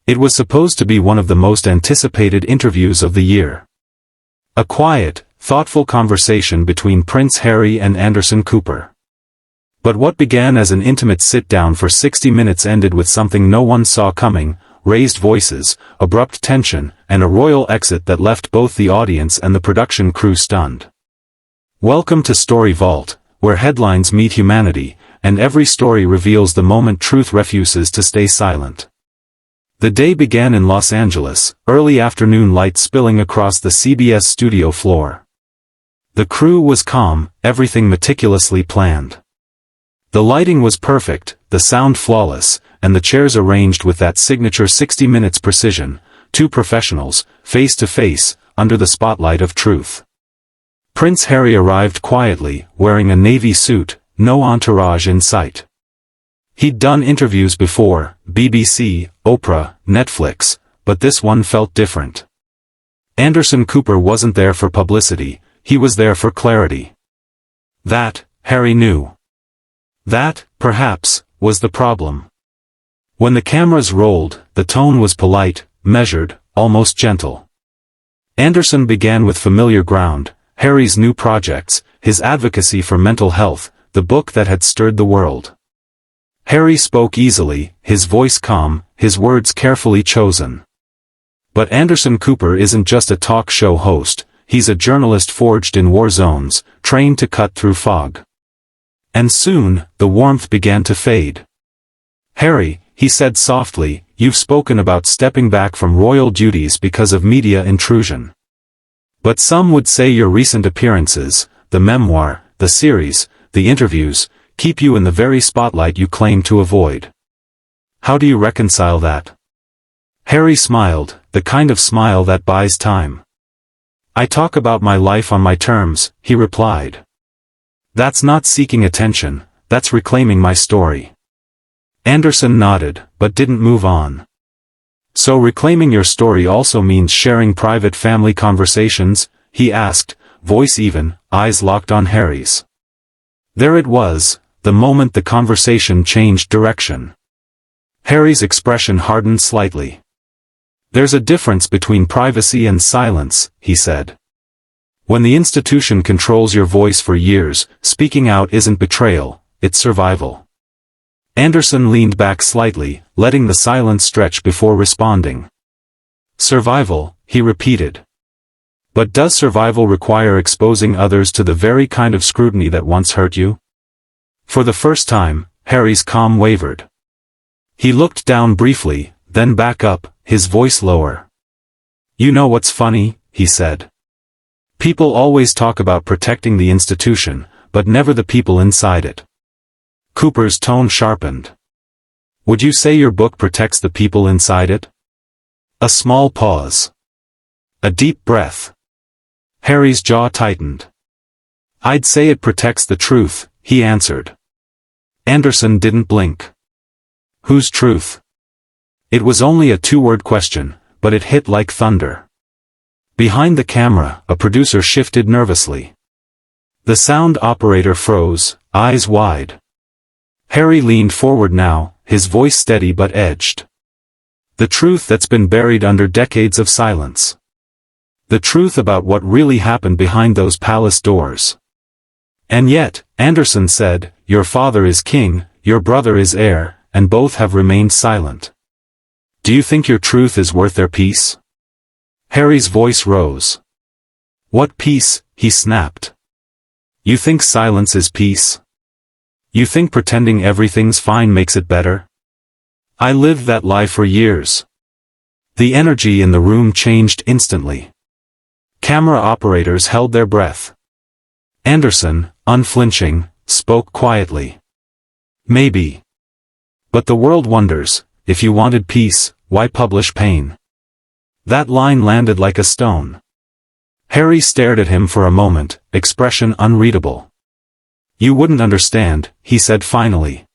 It was supposed to be one of the most anticipated interviews of the year. A quiet, thoughtful conversation between Prince Harry and Anderson Cooper. But what began as an intimate sit-down for 60 minutes ended with something no one saw coming: raised voices, abrupt tension, and a royal exit that left both the audience and the production crew stunned. Welcome to Story Vault, where headlines meet humanity, and every story reveals the moment truth refuses to stay silent. The day began in Los Angeles, early afternoon light spilling across the CBS studio floor. The crew was calm, everything meticulously planned. The lighting was perfect, the sound flawless, and the chairs arranged with that signature 60 minutes precision, two professionals, face to face, under the spotlight of truth. Prince Harry arrived quietly, wearing a navy suit, no entourage in sight. He'd done interviews before, BBC, Oprah, Netflix, but this one felt different. Anderson Cooper wasn't there for publicity, he was there for clarity. That, Harry knew. That, perhaps, was the problem. When the cameras rolled, the tone was polite, measured, almost gentle. Anderson began with familiar ground: Harry's new projects, his advocacy for mental health, the book that had stirred the world. Harry spoke easily, his voice calm, his words carefully chosen. But Anderson Cooper isn't just a talk show host, he's a journalist forged in war zones, trained to cut through fog. And soon, the warmth began to fade. "Harry," he said softly, "you've spoken about stepping back from royal duties because of media intrusion. But some would say your recent appearances, the memoir, the series, the interviews, keep you in the very spotlight you claim to avoid. How do you reconcile that?" Harry smiled, the kind of smile that buys time. "I talk about my life on my terms," he replied. "That's not seeking attention, that's reclaiming my story." Anderson nodded, but didn't move on. "So reclaiming your story also means sharing private family conversations?" he asked, voice even, eyes locked on Harry's. There it was, the moment the conversation changed direction. Harry's expression hardened slightly. "There's a difference between privacy and silence," he said. "When the institution controls your voice for years, speaking out isn't betrayal, it's survival." Anderson leaned back slightly, letting the silence stretch before responding. "Survival," he repeated. "But does survival require exposing others to the very kind of scrutiny that once hurt you?" For the first time, Harry's calm wavered. He looked down briefly, then back up, his voice lower. "You know what's funny?" he said. "People always talk about protecting the institution, but never the people inside it." Cooper's tone sharpened. "Would you say your book protects the people inside it?" A small pause. A deep breath. Harry's jaw tightened. "I'd say it protects the truth," he answered. Anderson didn't blink. "Whose truth?" It was only a two-word question, but it hit like thunder. Behind the camera, a producer shifted nervously. The sound operator froze, eyes wide. Harry leaned forward now, his voice steady but edged. "The truth that's been buried under decades of silence. The truth about what really happened behind those palace doors." "And yet," Anderson said, "your father is king, your brother is heir, and both have remained silent. Do you think your truth is worth their peace?" Harry's voice rose. "What peace?" he snapped. "You think silence is peace? You think pretending everything's fine makes it better? I lived that lie for years." The energy in the room changed instantly. Camera operators held their breath. Anderson, unflinching, spoke quietly. "Maybe. But the world wonders, if you wanted peace, why publish pain?" That line landed like a stone. Harry stared at him for a moment, expression unreadable. "You wouldn't understand," he said finally.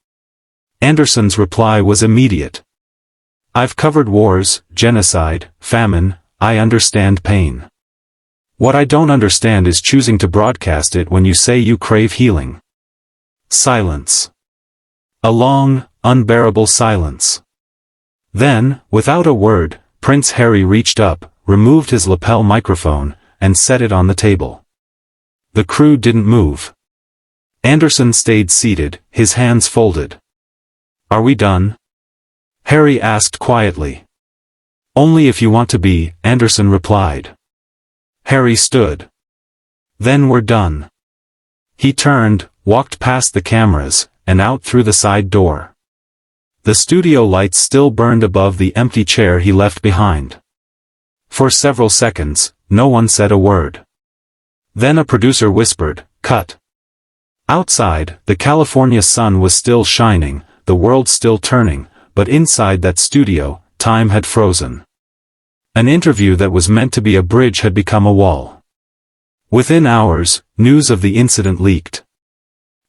Anderson's reply was immediate. "I've covered wars, genocide, famine, I understand pain. What I don't understand is choosing to broadcast it when you say you crave healing." Silence. A long, unbearable silence. Then, without a word, Prince Harry reached up, removed his lapel microphone, and set it on the table. The crew didn't move. Anderson stayed seated, his hands folded. "Are we done?" Harry asked quietly. "Only if you want to be," Anderson replied. Harry stood. "Then we're done." He turned, walked past the cameras, and out through the side door. The studio lights still burned above the empty chair he left behind. For several seconds, no one said a word. Then a producer whispered, "Cut." Outside, the California sun was still shining, the world still turning, but inside that studio, time had frozen. An interview that was meant to be a bridge had become a wall. Within hours, news of the incident leaked.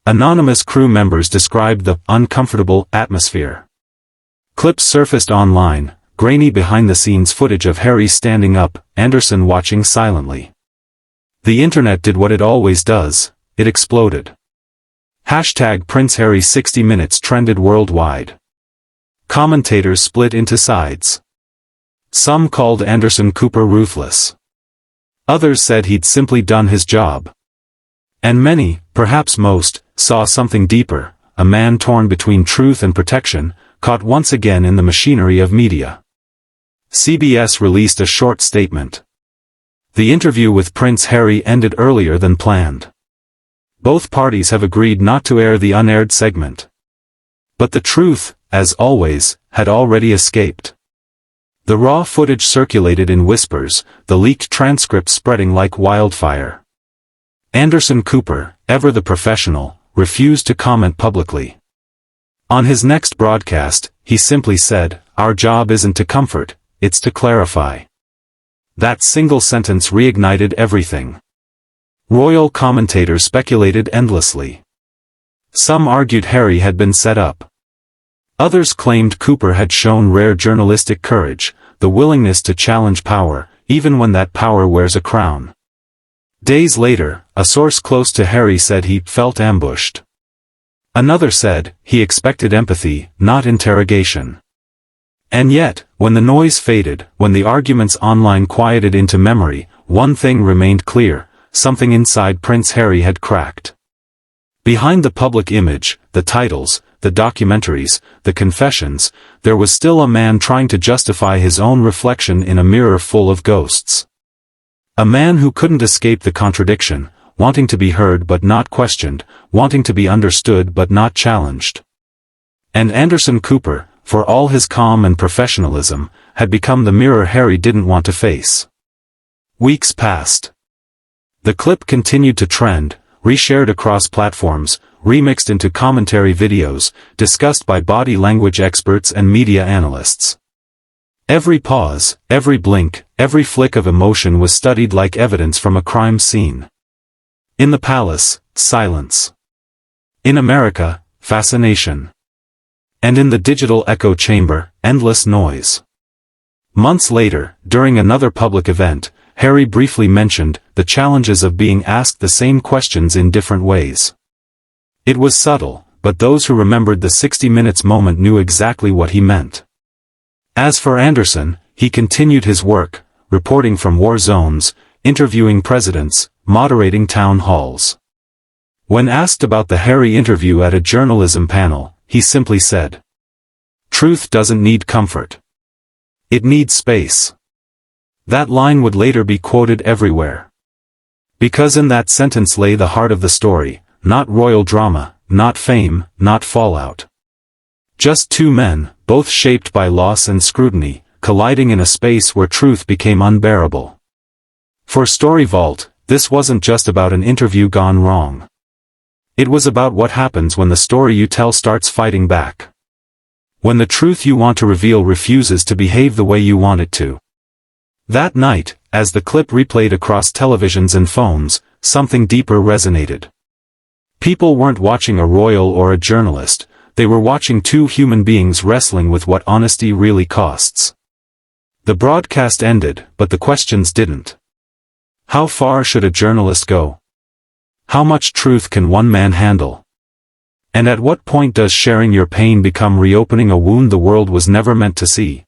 Anonymous crew members described the uncomfortable atmosphere. Clips surfaced online, grainy behind-the-scenes footage of Harry standing up, Anderson watching silently. The internet did what it always does, it exploded. Hashtag Prince Harry 60 Minutes trended worldwide. Commentators split into sides. Some called Anderson Cooper ruthless. Others said he'd simply done his job. And many, perhaps most, saw something deeper, a man torn between truth and protection, caught once again in the machinery of media. CBS released a short statement. The interview with Prince Harry ended earlier than planned. Both parties have agreed not to air the unaired segment. But the truth, as always, had already escaped. The raw footage circulated in whispers, the leaked transcript spreading like wildfire. Anderson Cooper, ever the professional, refused to comment publicly. On his next broadcast, he simply said, "Our job isn't to comfort, it's to clarify." That single sentence reignited everything. Royal commentators speculated endlessly. Some argued Harry had been set up. Others claimed Cooper had shown rare journalistic courage, the willingness to challenge power, even when that power wears a crown. Days later, a source close to Harry said he felt ambushed. Another said, he expected empathy, not interrogation. And yet, when the noise faded, when the arguments online quieted into memory, one thing remained clear, something inside Prince Harry had cracked. Behind the public image, the titles, the documentaries, the confessions, there was still a man trying to justify his own reflection in a mirror full of ghosts. A man who couldn't escape the contradiction, wanting to be heard but not questioned, wanting to be understood but not challenged. And Anderson Cooper, for all his calm and professionalism, had become the mirror Harry didn't want to face. Weeks passed. The clip continued to trend, reshared across platforms, remixed into commentary videos, discussed by body language experts and media analysts. Every pause, every blink, every flick of emotion was studied like evidence from a crime scene. In the palace, silence. In America, fascination. And in the digital echo chamber, endless noise. Months later, during another public event, Harry briefly mentioned the challenges of being asked the same questions in different ways. It was subtle, but those who remembered the 60 Minutes moment knew exactly what he meant. As for Anderson, he continued his work, reporting from war zones, interviewing presidents, moderating town halls. When asked about the Harry interview at a journalism panel, he simply said, "Truth doesn't need comfort. It needs space." That line would later be quoted everywhere. Because in that sentence lay the heart of the story, not royal drama, not fame, not fallout. Just two men, both shaped by loss and scrutiny, colliding in a space where truth became unbearable. For Story Vault, this wasn't just about an interview gone wrong. It was about what happens when the story you tell starts fighting back. When the truth you want to reveal refuses to behave the way you want it to. That night, as the clip replayed across televisions and phones, something deeper resonated. People weren't watching a royal or a journalist, they were watching two human beings wrestling with what honesty really costs. The broadcast ended, but the questions didn't. How far should a journalist go? How much truth can one man handle? And at what point does sharing your pain become reopening a wound the world was never meant to see?